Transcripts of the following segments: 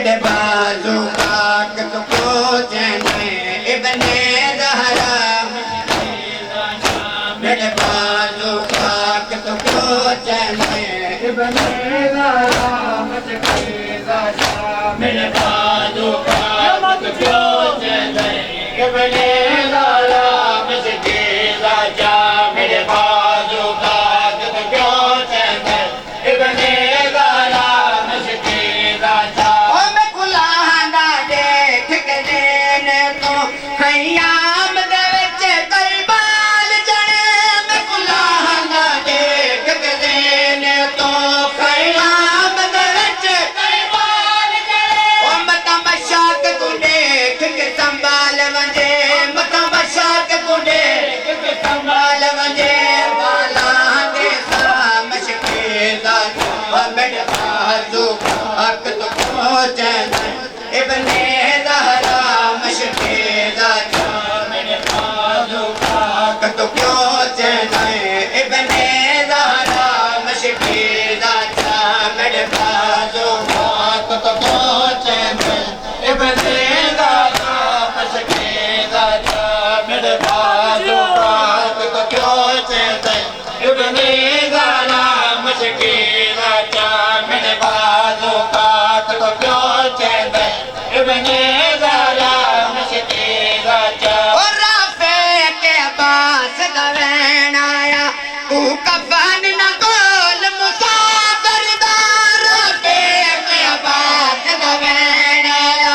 मेरे बाजू पाक तो क्यों चैन है इब्ने ज़हरा मेरे बाजू पाक तो क्यों चैन है इब्ने ज़हरा मेरे बाजू पाक तो क्यों चैन है इब्ने ज़हरा मेरे बाजू पाक तो क्यों चैन है इब्ने ज़हरा खयाम दे विच करबाल चढ़े मैं गुलाहां देख के देने तो खयाम दे विच करबाल चढ़े ओ मता मशाक तू देख के संभाल वंजे मता मशाक तू देख के संभाल वंजे वाला दे सा मशकीदा ओ मेरे बाजू हक तो पहुंचे इब्ने ज़हरा मशकीदा तो क्यों चैन है इब्ने ज़हरा मशकीदा मेरे बाजू पाक तो क्यों चैन है इब्ने ज़हरा मशकीदा मेरे बाजू पाक तो क्यों चैन है इब्ने ज़हरा मशकीदा मेरे बाजू पाक तो क्यों चैन है इब्ने ज़हरा मशकीदा तू कफन न गोल मुसाफिर दार पे बात गवेनाया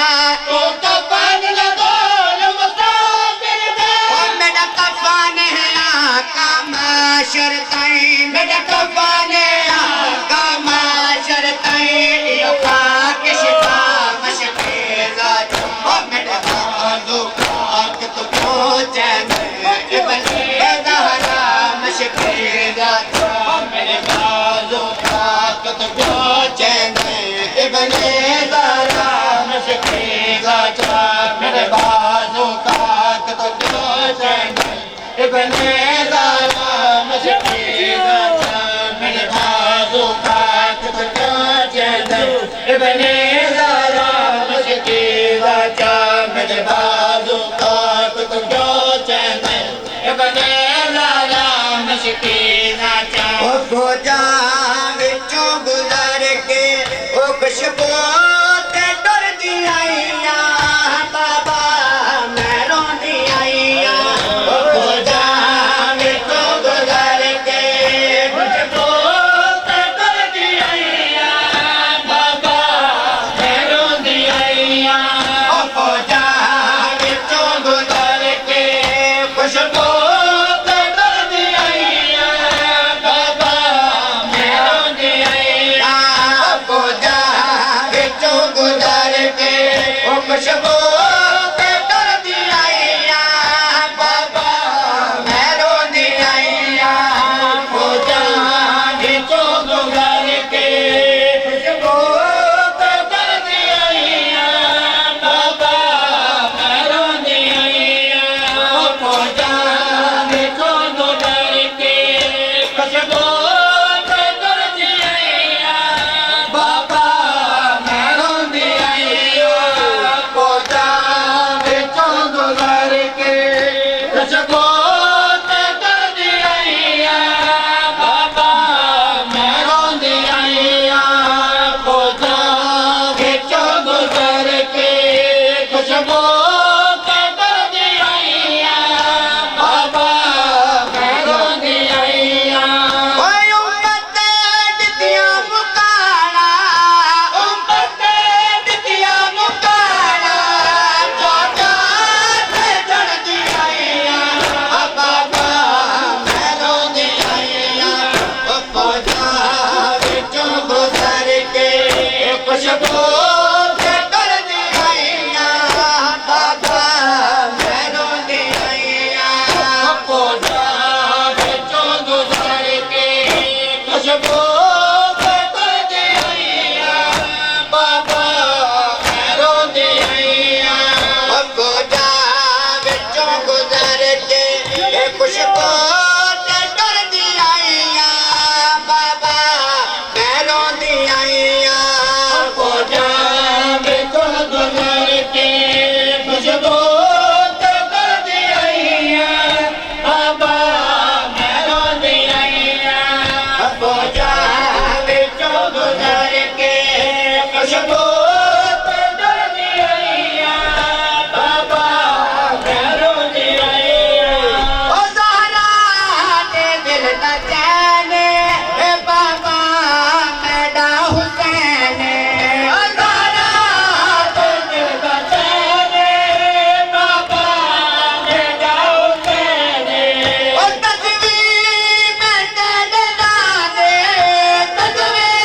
तू कफन न गोल मुसाफिर दार मेरा कफन है आका माशर ताई मेरा कफन है आका माशर ताई यो खाक शिफा मशकीदा ओ मेरा बाजू पाक तो क्यों चैन इब्ने ज़हरा मशकीदा मेरे बाजू पाक तो क्यों चैन है इब्ने ज़हरा मशकीदा मेरे बाजू पाक तो क्यों चैन है इब्ने ज़हरा मशकीदा मेरे बाजू पाक तो क्यों चैन है इब्ने ज़हरा मशकीदा मेरे बाजू पाक तो क्यों चैन है इब्ने ज़हरा मशकीदा ओ खोजा विचों गुज़र के ओ खुशबू ते डरदी आईया बाबा मैं रोंदी आईया ओ खोजा विचों गुज़र के खुशबू ते डरदी आईया बाबा मैं रोंदी आईया ओ खोजा विचों गुज़र के खुशबू खुशबू ते डरदी आईया बाबा मैं रोंदी आईया खोजा विचों गुज़र के खुशबू ते डरदी आईया बाबा मैं रोंदी आईया खोजा विचों गुज़र के खुशबू ते डरदी आईया बाबा मैं रोंदी आईया खोजा विचों गुज़र के खुशबू ते डरदी आईया बाबा मैं रोंदी आईया खोजा विचों गुज़र के खुशबू ते डरदी आईया बाबा मैं रोंदी आईया ओए उम्मत दितिया मुकाना उम्मत दितिया मुकाना बाबा मैं रोंदी आईया खोजा विचों गुज़र के खुशबू ते डरदी आईया बाबा मैं रोंदी आईया खोजा विचों गुज़र के खुशबू ते डरदी आईया बाबा मैं रोंदी आईया खोजा विचों गुज़र के खुशबू ते डरदी आईया बाबा मैं रोंदी आईया खोजा खुशबू ते डरदी आईया बाबा भैरों दी आईया ओ ज़हरा दे दिल दा चैन ए बाबा मेरा हुसैन ओ ज़हरा दे दिल दा चैन बाबा मेरा हुसैन ओ तस्वीर में तेरे नाले तस्वीर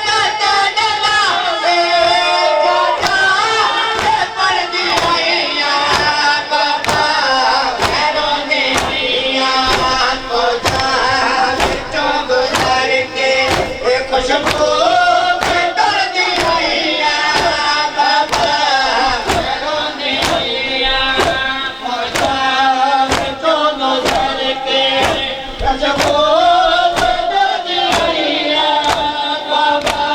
में तेरे नाले जाता पड़दी आईया बाबा भैरों दी आईया ओ जान विचों गुज़र के खुशबू ते डरदी आईया बाबा भैरों दी आईया ओ जान विचों गुज़र के खुशबू ते डरदी आईया बाबा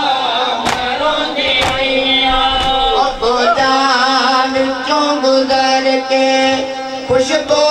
भैरों दी आईया ओ जान विचों गुज़र के खुशबू